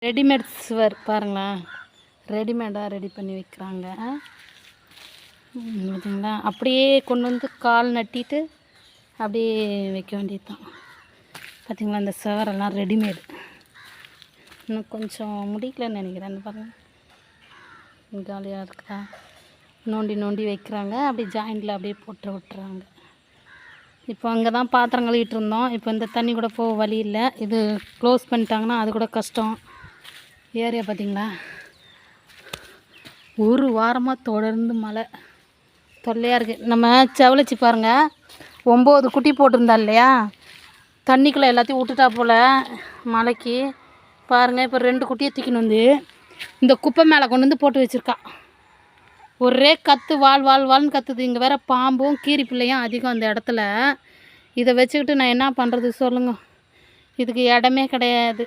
Readymade சுவர் பாருங்களேன், ரெடிமேடாக ரெடி பண்ணி வைக்கிறாங்க. பார்த்தீங்களா, அப்படியே கொண்டு வந்து கால் நட்டிட்டு அப்படியே வைக்க வேண்டியது தான். பார்த்திங்களா, இந்த சுவரெல்லாம் ரெடிமேடு. இன்னும் கொஞ்சம் முடிக்கலன்னு நினைக்கிறேன். பாருங்கள், காலியாக இருக்கா, நோண்டி நோண்டி வைக்கிறாங்க. அப்படியே ஜாயிண்டில் அப்படியே போட்டு விட்டுறாங்க. இப்போ அங்கே தான் பாத்திரம் கழுவிட்டு இருந்தோம். இப்போ இந்த தண்ணி கூட போக வழி இல்லை. இது க்ளோஸ் பண்ணிட்டாங்கன்னா அது கூட கஷ்டம். ஏரியா பார்த்திங்களா, ஒரு வாரமாக தொடர்ந்து மழை தொல்லையாக இருக்குது. நம்ம செவலச்சி பாருங்கள், 9 குட்டி போட்டிருந்தா இல்லையா, தண்ணிக்குள்ளே எல்லாத்தையும் விட்டுட்டா போல் மழைக்கு. பாருங்கள், இப்போ 2 குட்டியை தூக்கின்னு வந்து இந்த குப்பை மேலே கொண்டு வந்து போட்டு வச்சுருக்கா. ஒரே கற்று வாழ்ன்னு கற்றுது. இங்கே வேறு பாம்பும் கீரி பிள்ளையும் அதிகம் அந்த இடத்துல. இதை வச்சுக்கிட்டு நான் என்ன பண்ணுறது சொல்லுங்க. இதுக்கு இடமே கிடையாது.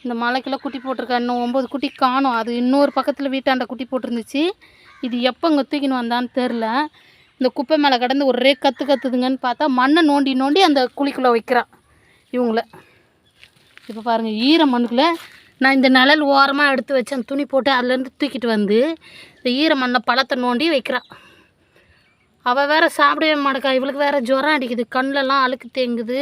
இந்த மலைக்குள்ளே குட்டி போட்டிருக்கா. இன்னும் 9 குட்டி காணும். அது இன்னொரு பக்கத்தில் வீட்டாண்ட குட்டி போட்டிருந்துச்சு. இது எப்போ இங்கே தூக்கின்னு வந்தான்னு தெரில. இந்த குப்பை மேலே கடந்து ஒரே கற்றுதுங்கன்னு பார்த்தா மண்ணை நோண்டி நோண்டி அந்த குழிக்குள்ளே வைக்கிறா இவங்கள. இப்போ பாருங்கள், ஈர மண்ணுக்குள்ளே நான் இந்த நிழல் ஓரமாக எடுத்து வச்சேன், துணி போட்டு அதுலேருந்து தூக்கிட்டு வந்து இந்த ஈர மண்ணை பழத்தை நோண்டி வைக்கிறா. அவள் வேறு சாப்பிடவே மாட்டேக்கா. இவளுக்கு வேறு ஜுரம் அடிக்குது, கண்ணிலலாம் அழுக்கு தேங்குது.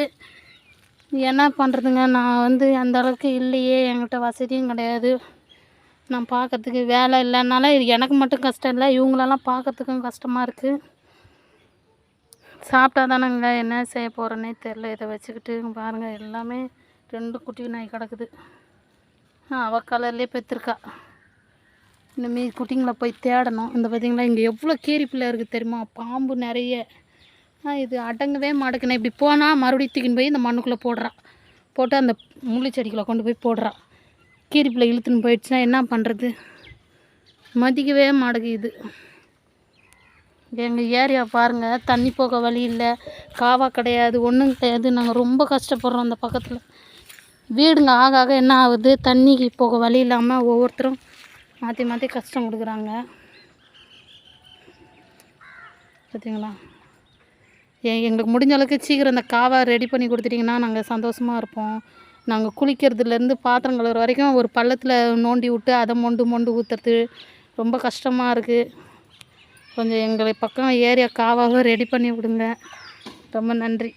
என்ன பண்ணுறதுங்க, நான் அந்த அளவுக்கு இல்லையே, என்கிட்ட வசதியும் கிடையாது. நான் பார்க்கறதுக்கு வேலை இல்லைனால எனக்கு மட்டும் கஷ்டம் இல்லை, இவங்களெல்லாம் பார்க்கறதுக்கும் கஷ்டமாக இருக்குது. சாப்பிட்டா தானேங்க என்ன செய்ய போகிறேன்னே தெரில. இதை வச்சுக்கிட்டு பாருங்கள், எல்லாமே 2 குட்டி நாய் கிடக்குது. அவள் கலர்லேயே பெற்றிருக்கா. இந்த மீதி குட்டிங்களை போய் தேடணும். இந்த பார்த்திங்களா, இங்கே எவ்வளோ கீரி பிள்ளை இருக்குது தெரியுமா, பாம்பு நிறைய. இது அடங்கவே மாட்டேக்குண்ணே. இப்படி போனால் மறுபடியும் தூக்கின்னு போய் இந்த மண்ணுக்குள்ளே போடுறா. போட்டு அந்த முள்ளு செடிக்குள்ளே கொண்டு போய் போடுறா. கீரி பிள்ளை இழுத்துன்னு போயிடுச்சுன்னா என்ன பண்ணுறது, மதிக்கவே மாட்டேங்குது. எங்கள் ஏரியா பாருங்கள், தண்ணி போக வழி இல்லை, காவா கிடையாது, ஒன்றும் கிடையாது. நாங்கள் ரொம்ப கஷ்டப்படுறோம். அந்த பக்கத்தில் வீடுங்க ஆக ஆக என்ன ஆகுது, தண்ணிக்கு போக வழி இல்லாமல் ஒவ்வொருத்தரும் மாற்றி மாற்றி கஷ்டம் கொடுக்குறாங்க. பார்த்தீங்களா, எங்களுக்கு முடிஞ்ச அளவுக்கு சீக்கிரம் இந்த காவா ரெடி பண்ணி கொடுத்துட்டிங்கன்னா நாங்கள் சந்தோஷமாக இருப்போம். நாங்கள் குளிக்கிறதுலேருந்து பாத்திரம் கழுவுற வரைக்கும் ஒரு பள்ளத்தில் நோண்டி விட்டு அதை மொண்டு ஊற்றுறது ரொம்ப கஷ்டமாக இருக்குது. கொஞ்சம் எங்களை பக்கம் ஏரியா காவாவை ரெடி பண்ணி விடுங்க. ரொம்ப நன்றி.